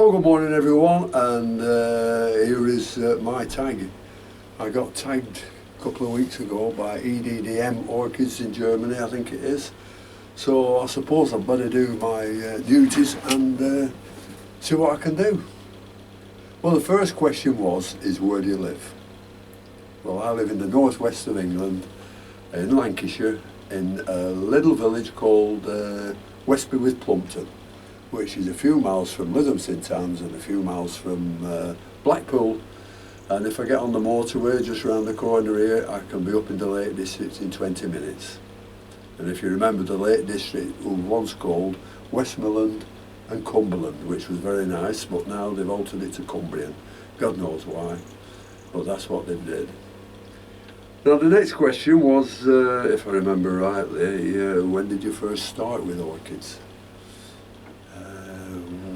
Well, good morning everyone, and here is my tag. I got tagged a couple of weeks ago by EDDM Orchids in Germany, I think it is. So I suppose I'd better do my duties and see what I can do. Well, the first question is where do you live? Well, I live in the northwest of England, in Lancashire, in a little village called Westby with Plumpton, which is a few miles from Lytham St Anne's and a few miles from Blackpool. And if I get on the motorway just around the corner here, I can be up in the Lake District in 20 minutes. And if you remember, the Lake District was once called Westmoreland and Cumberland, which was very nice, but now they've altered it to Cumbrian. God knows why, but that's what they did. Now the next question was, if I remember rightly, when did you first start with orchids?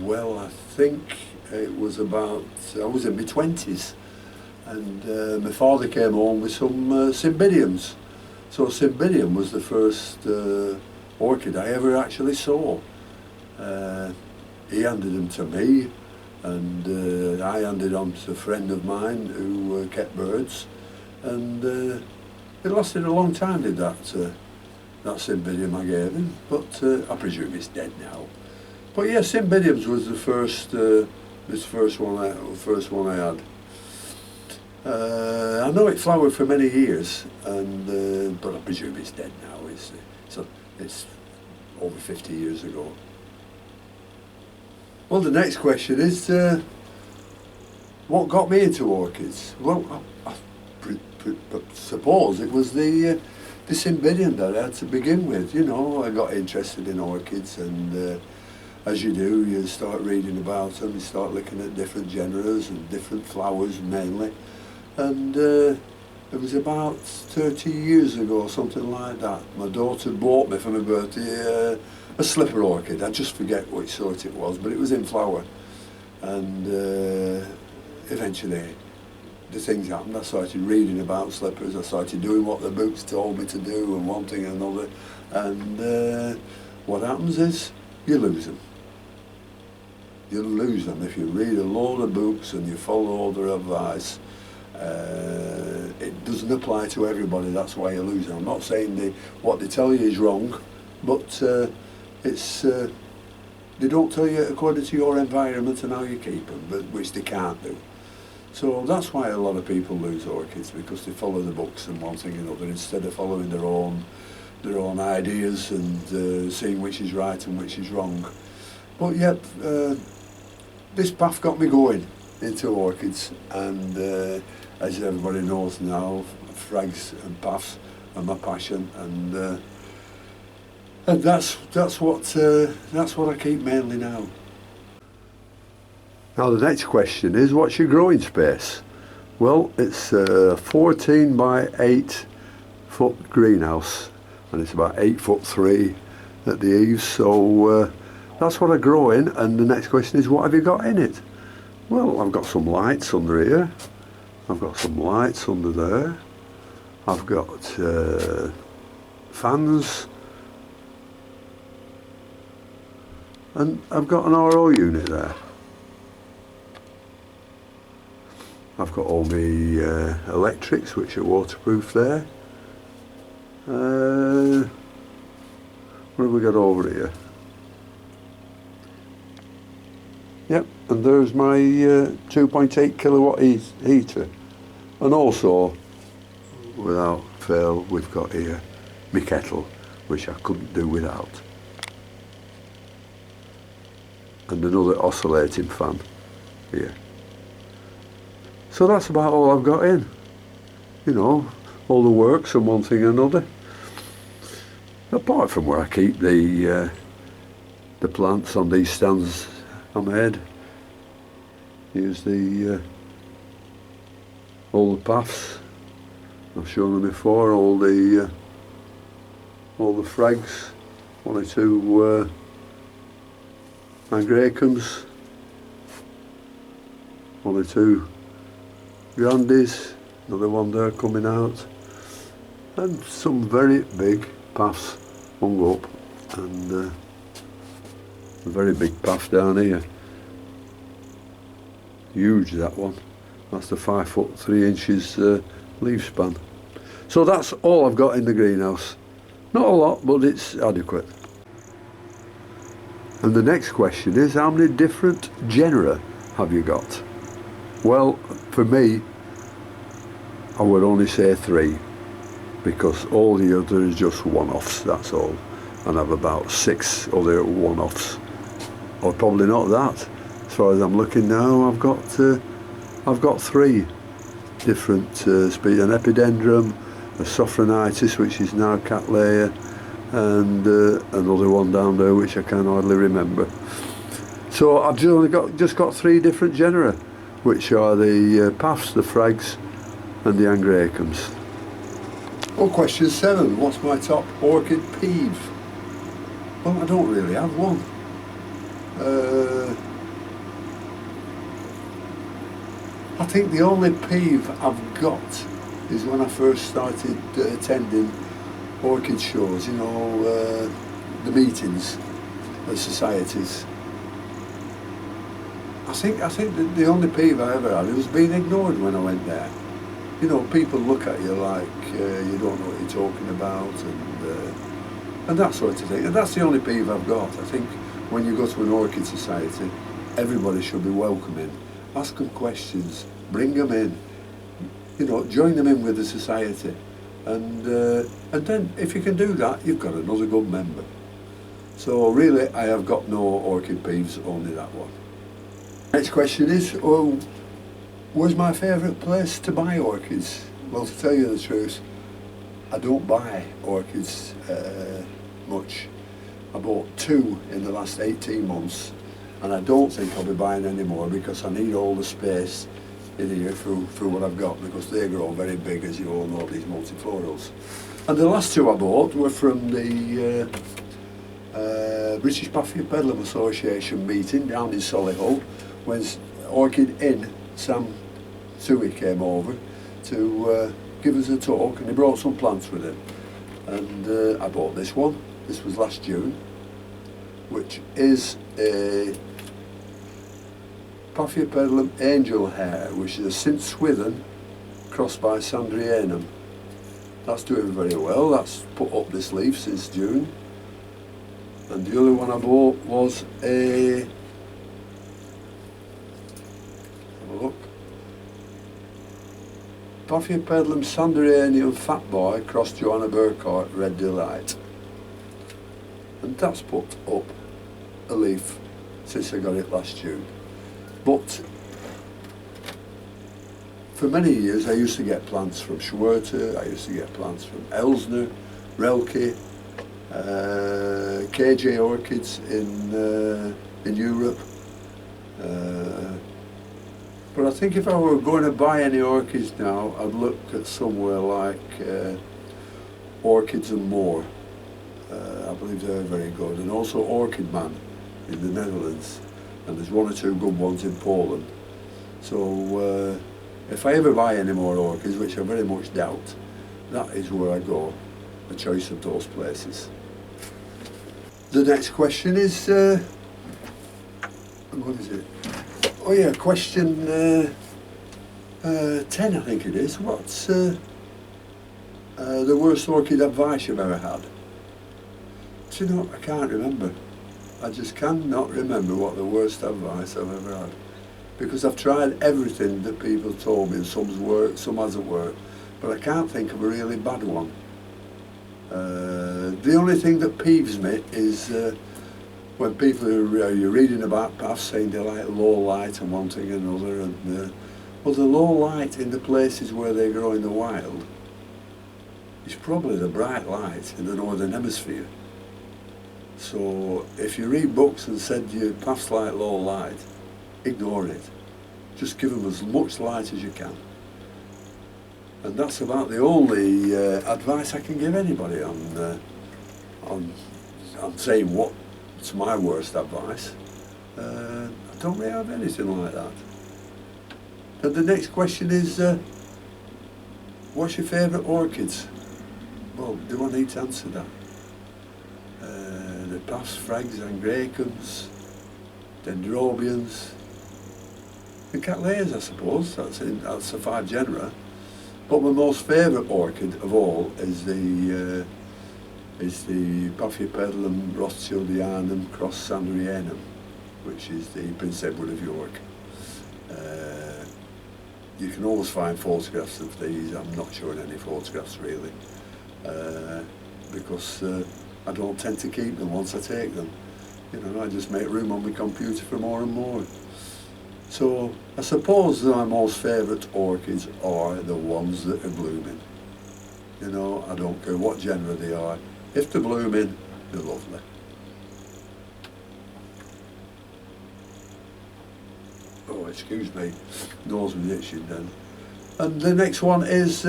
Well, I think it was about, I was in my 20s, and my father came home with some Cymbidiums. So Cymbidium was the first orchid I ever actually saw. He handed them to me, and I handed them to a friend of mine who kept birds, and it lasted a long time, did that Cymbidium I gave him, but I presume it's dead now. But yeah, Cymbidiums was the first, first one I had. I know it flowered for many years, and but I presume it's dead now. It's over 50 years ago. Well, the next question is, what got me into orchids? Well, I suppose it was the Cymbidium that I had to begin with. You know, I got interested in orchids, and as you do, you start reading about them, you start looking at different genera and different flowers mainly. And it was about 30 years ago, something like that, my daughter bought me for my birthday a slipper orchid. I just forget which sort it was, but it was in flower. And eventually the things happened. I started reading about slippers, I started doing what the books told me to do, and one thing and another. And what happens is you lose them. You lose them if you read a load of books and you follow all their advice. It doesn't apply to everybody, that's why you lose them. I'm not saying what they tell you is wrong, but they don't tell you according to your environment and how you keep them, but which they can't do. So that's why a lot of people lose orchids, because they follow the books and one thing and another instead of following their own ideas and seeing which is right and which is wrong. But yep, this path got me going into orchids, and as everybody knows now, frags and paths are my passion, and that's what I keep mainly now. Now the next question is, what's your growing space? Well, it's a 14 by 8 foot greenhouse, and it's about 8'3" at the eaves, so that's what I grow in. And the next question is, what have you got in it? Well, I've got some lights under here, I've got some lights under there, I've got fans, and I've got an RO unit there. I've got all my electrics, which are waterproof there. What have we got over here? Yep, and there's my 2.8 kilowatt heater. And also, without fail, we've got here my kettle, which I couldn't do without. And another oscillating fan here. So that's about all I've got in. You know, all the works and one thing and another. Apart from where I keep the plants on these stands I made. Here's all the paths. I've shown them before. All the frags. One or two agricums. One or two grandies. Another one there coming out. And some very big paths hung up, and a very big path down here. Huge, that one. That's the 5 foot 3 inches leaf span. So that's all I've got in the greenhouse. Not a lot, but it's adequate. And the next question is, how many different genera have you got? Well, for me, I would only say 3, because all the others are just one-offs, that's all. And I've about 6 other one-offs. Or probably not that. As far as I'm looking now, I've got 3 different species. An epidendrum, a sophronitis, which is now cattleya, and another one down there which I can hardly remember. So I've just got 3 different genera, which are the paphs, the frags, and the angraecums. Oh, question 7. What's my top orchid peeve? Well, I don't really have one. I think the only peeve I've got is when I first started attending orchid shows, you know, the meetings, the societies. I think that the only peeve I ever had was being ignored when I went there. You know, people look at you like you don't know what you're talking about, and that sort of thing. And that's the only peeve I've got. I think when you go to an orchid society, everybody should be welcoming. Ask them questions, bring them in, you know, join them in with the society. And then if you can do that, you've got another good member. So really, I have got no orchid peeves, only that one. Next question is, where's my favourite place to buy orchids? Well, to tell you the truth, I don't buy orchids much. I bought 2 in the last 18 months, and I don't think I'll be buying any more because I need all the space in here through what I've got, because they grow very big, as you all know, these multiflorals. And the last 2 I bought were from the British Paphiopedilum Association meeting down in Solihull, when Orchid Inn, Sam Tui, came over to give us a talk, and he brought some plants with him. And I bought this one. This was last June, which is a Paphiopedilum angel hair, which is a St Swithin crossed by Sandrianum. That's doing very well. That's put up this leaf since June. And the other one I bought was a, have a look, Paphiopedilum Sandrianum Fat Boy crossed Joanna Burkhardt Red Delight. And that's put up a leaf since I got it last June. But for many years I used to get plants from Schwerter, I used to get plants from Elsner, Relke, KJ Orchids in Europe. But I think if I were going to buy any orchids now, I'd look at somewhere like Orchids and More. I believe they're very good, and also Orchid Man in the Netherlands, and there's 1 or 2 good ones in Poland. So if I ever buy any more orchids, which I very much doubt, that is where I go, the choice of those places. The next question is, what is it? Oh yeah, question 10 I think it is. What's the worst orchid advice you've ever had? Do you know, I can't remember. I just cannot remember what the worst advice I've ever had. Because I've tried everything that people told me, and some's worked, some hasn't worked, but I can't think of a really bad one. The only thing that peeves me is when people you're reading about paths saying they like low light and one thing and another, and well, the low light in the places where they grow in the wild is probably the bright light in the northern hemisphere. So if you read books and said your paths like low light, ignore it. Just give them as much light as you can. And that's about the only advice I can give anybody on saying what's my worst advice. I don't really have anything like that. And the next question is, what's your favourite orchids? Well, do I need to answer that? The paphs, frags, angraecums, dendrobiums, The Cattleyas, I suppose. That's the 5 genera. But my most favourite orchid of all is the Paphiopedilum Rothschildianum cross Sandrianum, which is the Prince Edward of York. You can always find photographs of these. I'm not showing any photographs really, because I don't tend to keep them once I take them. You know, I just make room on my computer for more and more. So I suppose that my most favourite orchids are the ones that are blooming. You know, I don't care what genre they are. If they're blooming, they're lovely. Oh, excuse me, nose was itching then. And the next one is,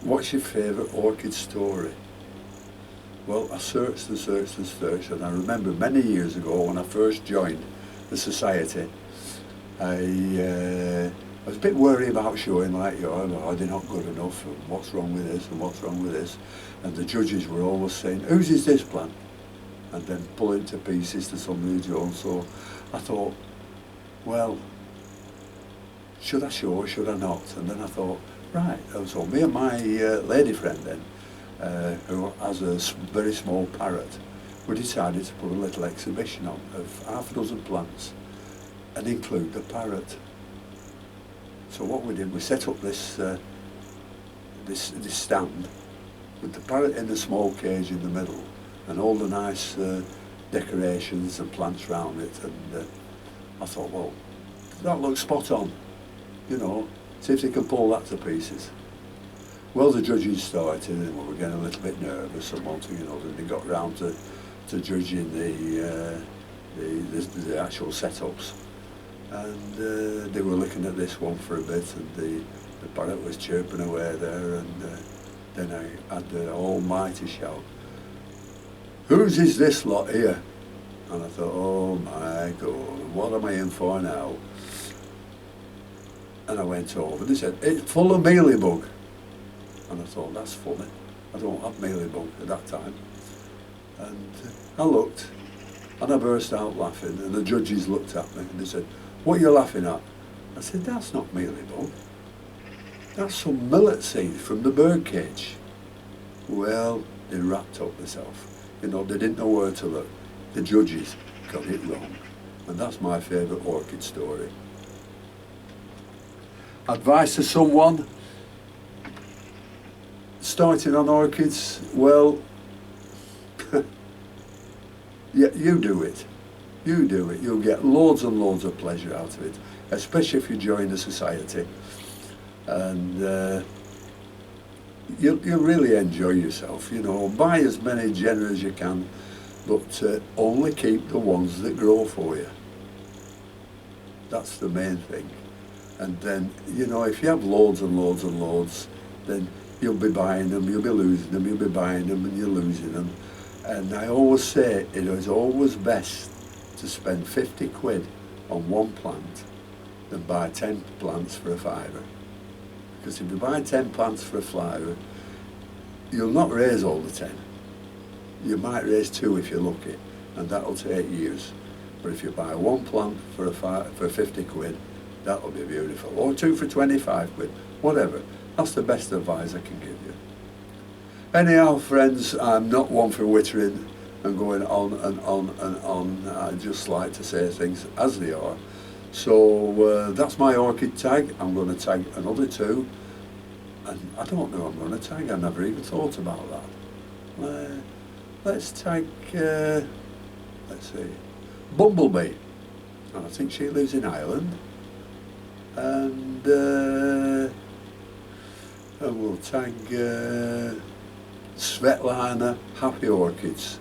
what's your favourite orchid story? Well, I searched and searched and searched, and I remember many years ago when I first joined the society, I was a bit worried about showing like, oh, they're not good enough, and what's wrong with this and what's wrong with this, and the judges were always saying, whose is this plant? And then pull it to pieces to somebody's own. So I thought, well, should I show or should I not? And then I thought, right, so me and my lady friend then, who has a very small parrot, we decided to put a little exhibition on of half a dozen plants and include the parrot. So what we did, we set up this stand with the parrot in a small cage in the middle and all the nice decorations and plants around it, and I thought, well, that looks spot on, you know, see if they can pull that to pieces. Well, the judges started and we were getting a little bit nervous and wanting, you know, then they got round to judging the actual setups, and they were looking at this one for a bit, and the parrot was chirping away there, and then I had the almighty shout, whose is this lot here? And I thought, oh my God, what am I in for now? And I went over, they said, it's full of mealybug. And I thought, that's funny, I don't have mealybug at that time. And I looked, and I burst out laughing, and the judges looked at me, and they said, what are you laughing at? I said, that's not mealybug, that's some millet seed from the birdcage. Well, they wrapped up themselves. You know, they didn't know where to look. The judges got it wrong, and that's my favourite orchid story. Advice to someone starting on orchids, well, yeah, you do it. You do it. You'll get loads and loads of pleasure out of it, especially if you join the society, and you'll really enjoy yourself. You know, buy as many genera as you can, but only keep the ones that grow for you. That's the main thing. And then, you know, if you have loads and loads and loads, then you'll be buying them, you'll be losing them, you'll be buying them and you're losing them. And I always say it is always best to spend 50 quid on one plant than buy 10 plants for a fiver. Because if you buy 10 plants for a fiver, you'll not raise all the 10. You might raise 2 if you're lucky, and that'll take years. But if you buy one plant for 50 quid, that'll be beautiful. Or 2 for 25 quid, whatever. That's the best advice I can give you. Anyhow, friends, I'm not one for wittering and going on and on and on. I just like to say things as they are. So that's my orchid tag. I'm going to tag another 2. And I don't know who I'm going to tag. I never even thought about that. Let's tag, let's see, Bumblebee. And I think she lives in Ireland. And we'll tag Svetlana Happy Orchids.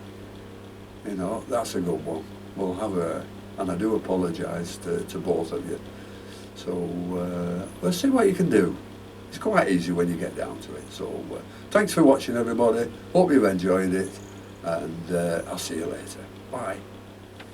You know, that's a good one. We'll have her, and I do apologise to both of you. So let's see what you can do. It's quite easy when you get down to it. So thanks for watching, everybody. Hope you've enjoyed it, and I'll see you later. Bye.